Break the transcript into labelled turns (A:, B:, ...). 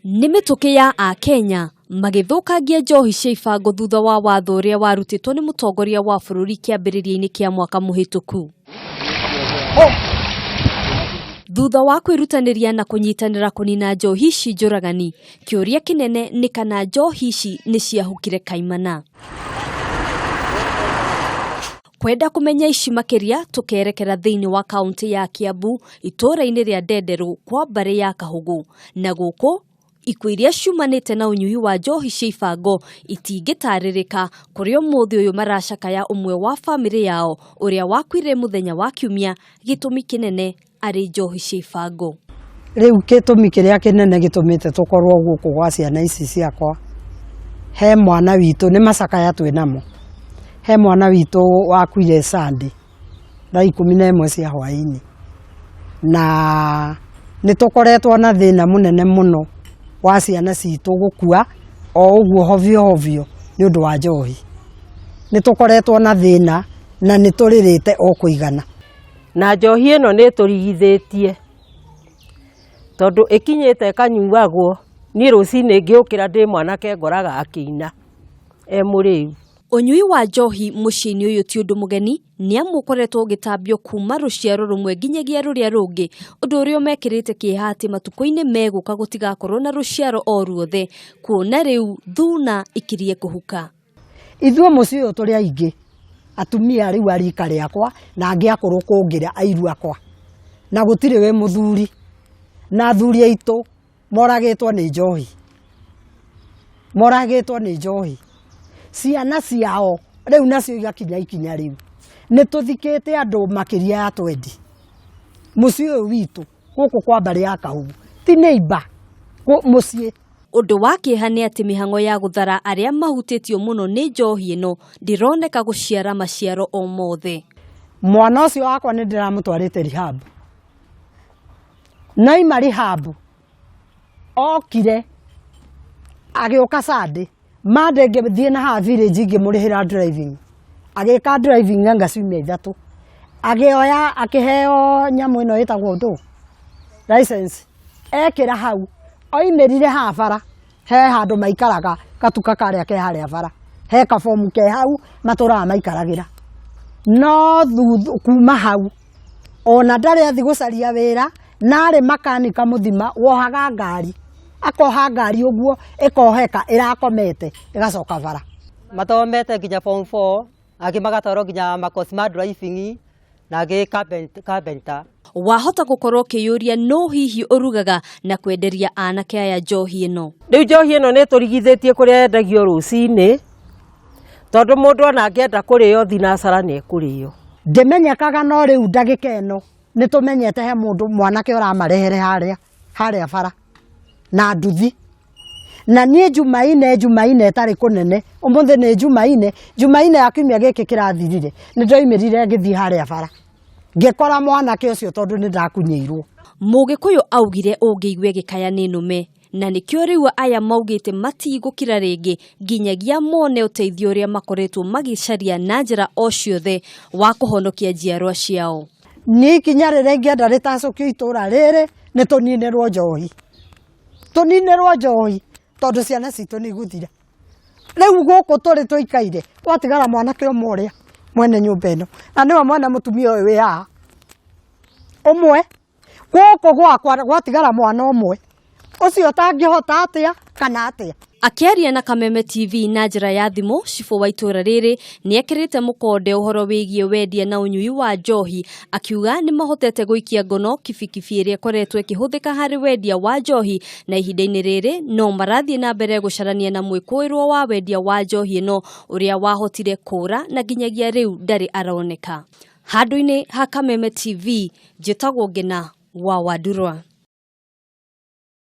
A: Nĩ mĩtũkĩ ya Akenya magĩthũkangia njohi cia ibango thutha wa watho ũrĩa warutĩtwo nĩ mũtongoria wa bũrũri kĩambĩrĩria-inĩ kĩa mwaka mũhĩtũku. Thutha wa kwĩrutanĩria na kũnyitanĩra kũnina njohi ici njũragani, kĩũria kĩnene nĩ kana njohi ici nĩ ciahukire kaimana. Kwenda kumenya ici makĩria tukerekera thĩinĩ wa kaunti ya Kiambu itũũra-inĩ rĩa Ndenderu kwa mbarĩ ya Kahugu, na gũkũ ikuũ iria ciumanĩte na ũnyui wa njohi cia ibango itingĩtarĩrĩka kũrĩ ũmũthĩ ũyũ maracakaya ũmwe wa bamĩrĩ yao ũrĩa wakuire mũthenya wa Kiumia gĩtũmi kĩnene arĩ njohi cia ibango.
B: Rĩu gĩtũmi kĩrĩa kĩnene gĩtũmĩte tũkorwo gũkũ gwa ciana ici ciakwa, he mwana witũ nĩ macakaya twĩ namo, he mwana witũ wakuire Sunday thaa 11 cia hwaĩ-inĩ, na nĩ tũkoretwo na thĩna mũnene mũno wa ciana citũ gũkua o ũguo hovyo hovyo nĩ ũndũ wa njohi. Nĩ tũkoretwo na thĩna na nĩ tũrĩrĩte o kũigana.
C: Na njohi ĩno nĩ tũrigithĩtie tondũ ĩkinyĩte kanyuagwo, niĩ rũcinĩ ngĩũkĩra ndĩ mwanake ngoraga akĩina mũrĩu.
A: Ũnyui wa njohi mũciĩ-inĩ ũyũ ti ũndũ mũgeni, nĩ amu ũkoretwo ũgĩtambio kuma rũciaro rũmwe nginyagia rũrĩa rũngĩ, ũndũ ũrĩa mekĩrĩte kĩeha atĩ matukũ-inĩ megũka gũtigakorwo na rũciaro o ruothe, kuona rĩu thuna ikirie kũhuka.
B: Ithuĩ mũciĩ ũyũ tũrĩ aingĩ, atumia rĩu a rika rĩakwa na angĩ akũrũ kũngĩra airu akwa, na gũtirĩ we mũthuri, na athuri aitũ moragĩtwo nĩ njohi, moragĩtwo nĩ njohi. Ciana ciao rĩu nacio igakinya ikinya rĩu, nĩ tũthikĩte andũ makĩria ya 20 mũciĩ ũyũ witũ gũkũ kwa mbarĩ ya Kahugu, ti neighbor mũciĩ.
A: Ũndũ wa kĩeha nĩ atĩ mĩhang'o ya gũthara arĩa mahutĩtio mũno nĩ njohi ĩno ndĩroneka gũciara maciaro o mothe.
B: Mwana ũcio wakwa nĩ ndĩramũtwarĩte rehab, naima rehab okire agĩũka Sunday, Monday ngĩthiĩ na haha village ngĩmũrĩhĩra driving, agĩka driving anga ciumia 3, agĩoya akĩheo nyamũ ĩno ĩtagwo ndũ license, ekĩra hau oimĩrire haha bara, he handũ maikaraga gatuka karĩa ke harĩa bara, he kabomu ke hau matũraga maikaragĩra, no kuma hau ona ndarĩ athi gũcaria wĩra, narĩ makanika mũthima wohaga ngari, akoha ngari ũguo ĩkoheka ĩrakomete ĩgacoka bara.
C: Mathomete nginya form 4, angĩ magatwarwo nginya makosma driving na angĩ carpenter.
A: Wahota gũkorwo kĩyũria no hihi ũrugaga na kwenderia anake aya njohi ĩno.
C: Rĩu njohi ĩno nĩ tũrigithĩtie kũrĩa yendagio rũcinĩ, tondũ mũndũ ona angĩenda kũrĩo thinacara nĩ ekũrĩo.
B: Ndĩmenyekaga no rĩu ndagĩka ĩno nĩ tũmenyete he mũndũ mwanake ũramarehere harĩa bara na nduthi, na niĩ Jumaine tarĩ kũnene, ũmũthĩ nĩ Jumaine ya kiumia gĩkĩ kĩrathirire, nĩ ndoimĩrire ngĩthiĩ harĩa bara ngĩkora mwanake ũcio tondũ nĩ ndakunyĩirwo.
A: Mũgĩkũyũ augire ũngĩigua gĩkaya nĩ nũme, na nĩkĩo rĩu aya maugĩte matigũkira rĩngĩ nginyagia mone ũteithio ũrĩa makoretwo magĩcaria na njĩra o ciothe wa kũhonokia njiarwa ciao.
B: Niĩ ikinya rĩrĩa ingĩenda rĩtacũkio itũũra rĩrĩ nĩ tũninĩrwo njohi, tũninĩrwo njohi tondũ ciana citũ nĩ igũthira. Rĩu gũkũ tũrĩ tũikaire gwatigara mwanake ũmwe ũrĩa mwene nyũmba ĩno, na nĩwe mwene mũtumia ũyũ wĩ haha ũmwe, gũkũ gwakwa gwatigara mwana ũmwe, ũcio tangĩhota atĩa kana atĩa.
A: Akĩaria na Kameme TV na njĩra ya thimũ, cibũ wa itũũra rĩrĩ nĩ ekĩrĩte mũkonde ũhoro wĩgiĩ wendia na ũnyui wa njohi, akiuga nĩ mahotete gũikia ngono kibikibi ĩrĩa ĩkoretwo ĩkĩhũthĩka harĩ wendia wa njohi, na ihinda-inĩ rĩrĩ no marathiĩ na mbere gũcarania na mwĩkũĩrwo wa wendia wa njohi ĩno ũrĩa wahotire kũra na nginyagia rĩu ndarĩ aroneka. Handũ-inĩ ha Kameme TV, njĩtagwo Ngina wa Wandurwa.